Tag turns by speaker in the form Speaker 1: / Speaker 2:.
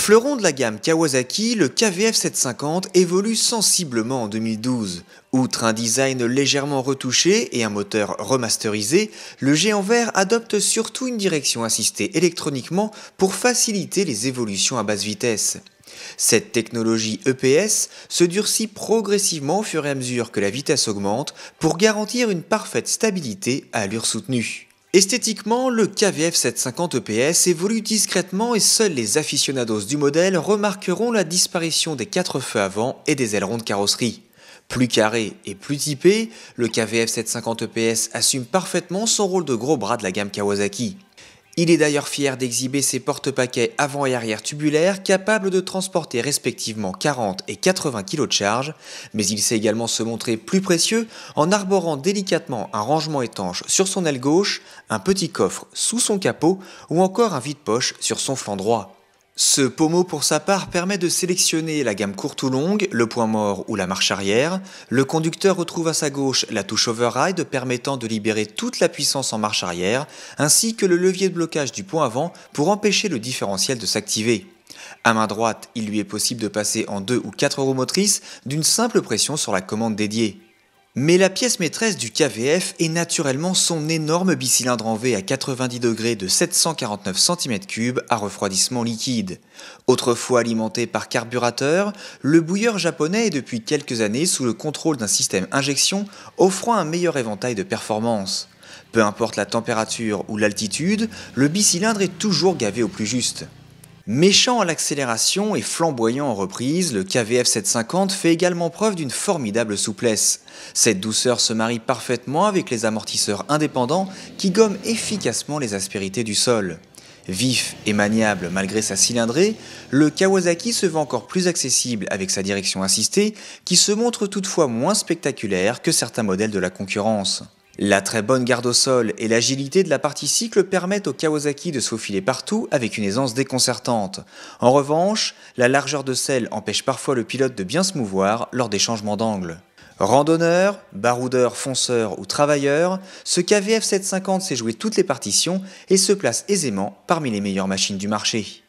Speaker 1: Fleuron de la gamme Kawasaki, le KVF 750 évolue sensiblement en 2012. Outre un design légèrement retouché et un moteur remasterisé, le géant vert adopte surtout une direction assistée électroniquement pour faciliter les évolutions à basse vitesse. Cette technologie EPS se durcit progressivement au fur et à mesure que la vitesse augmente pour garantir une parfaite stabilité à allure soutenue. Esthétiquement, le KVF 750 EPS évolue discrètement et seuls les aficionados du modèle remarqueront la disparition des 4 feux avant et des ailerons de carrosserie. Plus carré et plus typé, le KVF 750 EPS assume parfaitement son rôle de gros bras de la gamme Kawasaki. Il est d'ailleurs fier d'exhiber ses porte-paquets avant et arrière tubulaires capables de transporter respectivement 40 et 80 kg de charge, mais il sait également se montrer plus précieux en arborant délicatement un rangement étanche sur son aile gauche, un petit coffre sous son capot ou encore un vide-poche sur son flanc droit. Ce pommeau pour sa part permet de sélectionner la gamme courte ou longue, le point mort ou la marche arrière. Le conducteur retrouve à sa gauche la touche override permettant de libérer toute la puissance en marche arrière, ainsi que le levier de blocage du point avant pour empêcher le différentiel de s'activer. À main droite, il lui est possible de passer en 2 ou 4 roues motrices d'une simple pression sur la commande dédiée. Mais la pièce maîtresse du KVF est naturellement son énorme bicylindre en V à 90 degrés de 749 cm3 à refroidissement liquide. Autrefois alimenté par carburateur, le bouilleur japonais est depuis quelques années sous le contrôle d'un système injection offrant un meilleur éventail de performance. Peu importe la température ou l'altitude, le bicylindre est toujours gavé au plus juste. Méchant à l'accélération et flamboyant en reprise, le KVF 750 fait également preuve d'une formidable souplesse. Cette douceur se marie parfaitement avec les amortisseurs indépendants qui gomment efficacement les aspérités du sol. Vif et maniable malgré sa cylindrée, le Kawasaki se veut encore plus accessible avec sa direction assistée qui se montre toutefois moins spectaculaire que certains modèles de la concurrence. La très bonne garde au sol et l'agilité de la partie cycle permettent au Kawasaki de se faufiler partout avec une aisance déconcertante. En revanche, la largeur de selle empêche parfois le pilote de bien se mouvoir lors des changements d'angle. Randonneur, baroudeur, fonceur ou travailleur, ce KVF 750 sait jouer toutes les partitions et se place aisément parmi les meilleures machines du marché.